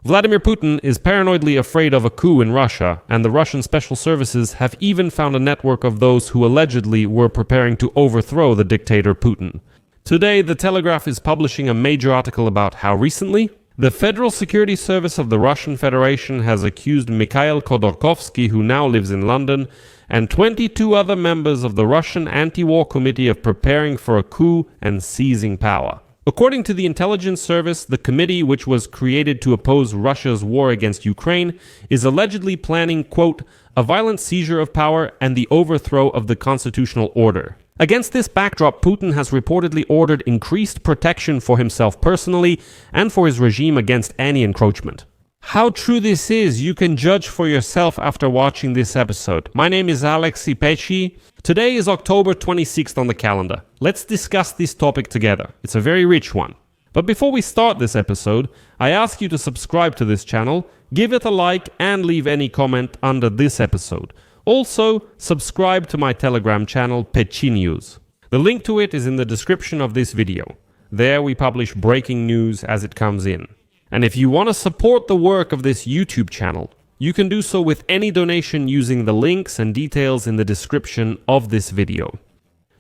Vladimir Putin is paranoidly afraid of a coup in Russia, and the Russian special services have even found a network of those who allegedly were preparing to overthrow the dictator Putin. Today, The Telegraph is publishing a major article about how recently the Federal Security Service of the Russian Federation has accused Mikhail Khodorkovsky, who now lives in London, and 22 other members of the Russian anti-war committee of preparing for a coup and seizing power. According to the intelligence service, the committee, which was created to oppose Russia's war against Ukraine, is allegedly planning, quote, a violent seizure of power and the overthrow of the constitutional order. Against this backdrop, Putin has reportedly ordered increased protection for himself personally and for his regime against any encroachment. How true this is, you can judge for yourself after watching this episode. My name is Alexei Pechi. Today is October 26th on the calendar. Let's discuss this topic together. It's a very rich one. But before we start this episode, I ask you to subscribe to this channel, give it a like, and leave any comment under this episode. Also, subscribe to my Telegram channel, Pechi News. The link to it is in the description of this video. There we publish breaking news as it comes in. And if you want to support the work of this YouTube channel, you can do so with any donation using the links and details in the description of this video.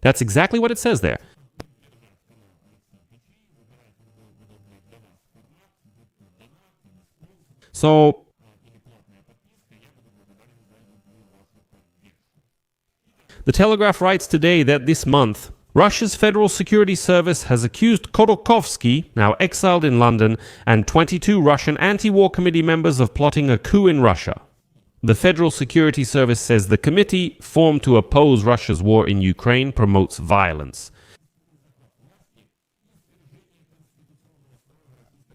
That's exactly what it says there. So, The Telegraph writes today that this month, Russia's Federal Security Service has accused Khodorkovsky, now exiled in London, and 22 Russian anti-war committee members of plotting a coup in Russia. The Federal Security Service says the committee, formed to oppose Russia's war in Ukraine, promotes violence.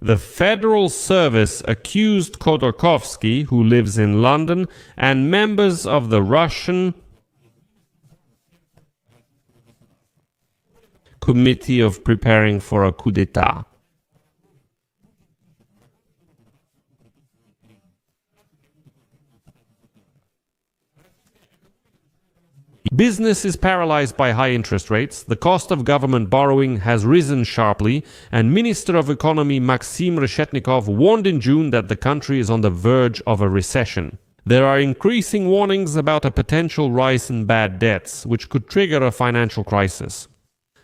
The Federal Service accused Khodorkovsky, who lives in London, and members of the Russian Committee of preparing for a coup d'etat. Business is paralyzed by high interest rates, the cost of government borrowing has risen sharply, and Minister of Economy Maxim Reshetnikov warned in June that the country is on the verge of a recession. There are increasing warnings about a potential rise in bad debts, which could trigger a financial crisis.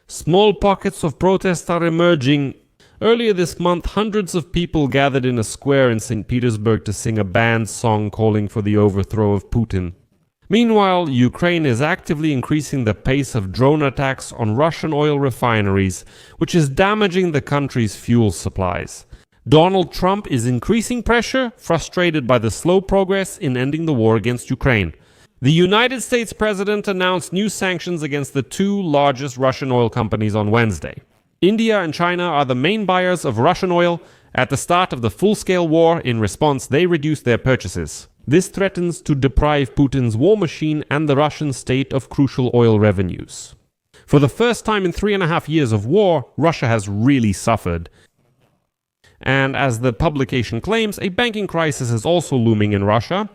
Small pockets of protest are emerging. Earlier this month, hundreds of people gathered in a square in St. Petersburg to sing a banned song calling for the overthrow of Putin. Meanwhile, Ukraine is actively increasing the pace of drone attacks on Russian oil refineries, which is damaging the country's fuel supplies. Donald Trump is increasing pressure, frustrated by the slow progress in ending the war against Ukraine. The United States president announced new sanctions against the two largest Russian oil companies on Wednesday. India and China are the main buyers of Russian oil. At the start of the full-scale war, in response, they reduced their purchases. This threatens to deprive Putin's war machine and the Russian state of crucial oil revenues. For the first time in 3.5 years of war, Russia has really suffered. And as the publication claims, a banking crisis is also looming in Russia.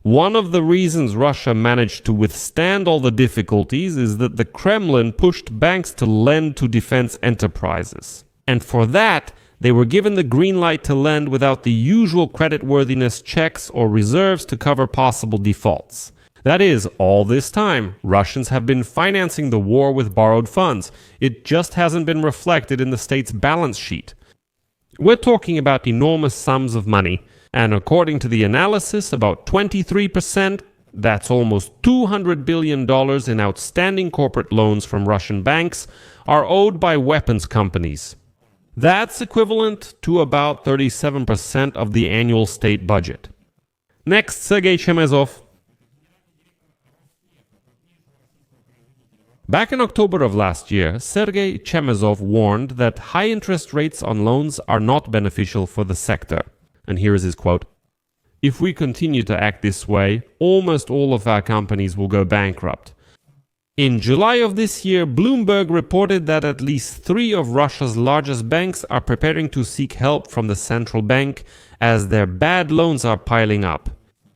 One of the reasons Russia managed to withstand all the difficulties is that the Kremlin pushed banks to lend to defense enterprises. And for that, they were given the green light to lend without the usual creditworthiness checks or reserves to cover possible defaults. That is, all this time, Russians have been financing the war with borrowed funds. It just hasn't been reflected in the state's balance sheet. We're talking about enormous sums of money. And according to the analysis, about 23%, that's almost $200 billion in outstanding corporate loans from Russian banks, are owed by weapons companies. That's equivalent to about 37% of the annual state budget. Next, Sergei Chemezov. Back in October of last year, Sergei Chemezov warned that high interest rates on loans are not beneficial for the sector. And here is his quote: "If we continue to act this way, almost all of our companies will go bankrupt." In July of this year, Bloomberg reported that at least 3 of Russia's largest banks are preparing to seek help from the central bank as their bad loans are piling up.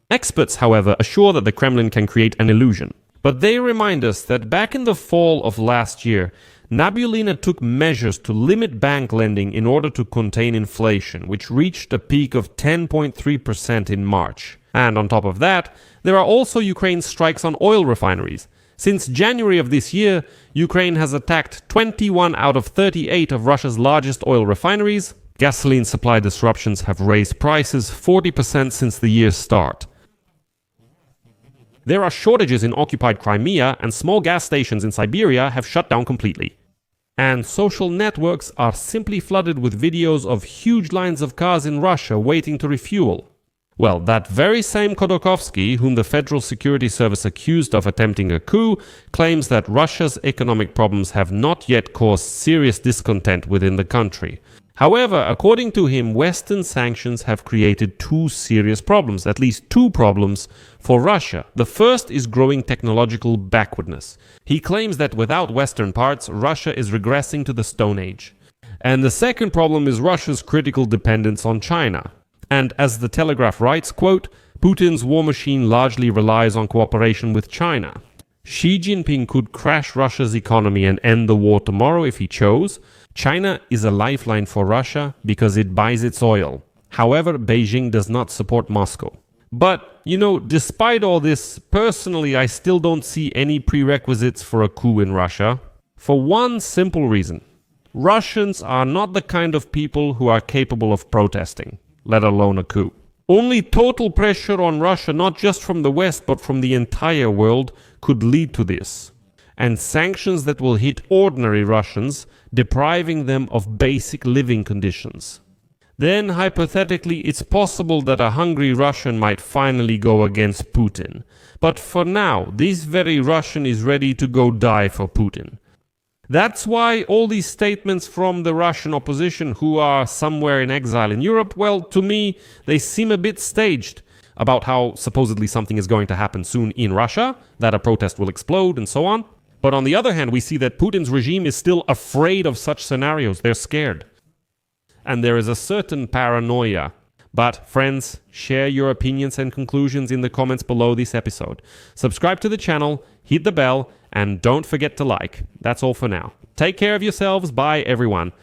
Experts, however, assure that the Kremlin can create an illusion. But they remind us that back in the fall of last year, Nabulina took measures to limit bank lending in order to contain inflation, which reached a peak of 10.3% in March. And on top of that, there are also Ukraine's strikes on oil refineries. Since January of this year, Ukraine has attacked 21 out of 38 of Russia's largest oil refineries. Gasoline supply disruptions have raised prices 40% since the year's start. There are shortages in occupied Crimea, and small gas stations in Siberia have shut down completely. And social networks are simply flooded with videos of huge lines of cars in Russia waiting to refuel. Well, that very same Khodorkovsky, whom the Federal Security Service accused of attempting a coup, claims that Russia's economic problems have not yet caused serious discontent within the country. However, according to him, Western sanctions have created two serious problems, at least two problems, for Russia. The first is growing technological backwardness. He claims that without Western parts, Russia is regressing to the Stone Age. And the second problem is Russia's critical dependence on China. And as the Telegraph writes, quote, Putin's war machine largely relies on cooperation with China. Xi Jinping could crash Russia's economy and end the war tomorrow if he chose. China is a lifeline for Russia because it buys its oil. However, Beijing does not support Moscow. But, despite all this, personally, I still don't see any prerequisites for a coup in Russia. For one simple reason. Russians are not the kind of people who are capable of protesting, let alone a coup. Only total pressure on Russia, not just from the West, but from the entire world, could lead to this. And sanctions that will hit ordinary Russians, depriving them of basic living conditions. Then, hypothetically, it's possible that a hungry Russian might finally go against Putin. But for now, this very Russian is ready to go die for Putin. That's why all these statements from the Russian opposition, who are somewhere in exile in Europe, well, to me, they seem a bit staged, about how supposedly something is going to happen soon in Russia, that a protest will explode and so on. But on the other hand, we see that Putin's regime is still afraid of such scenarios. They're scared. And there is a certain paranoia. But friends, share your opinions and conclusions in the comments below this episode. Subscribe to the channel, hit the bell, and don't forget to like. That's all for now. Take care of yourselves. Bye, everyone.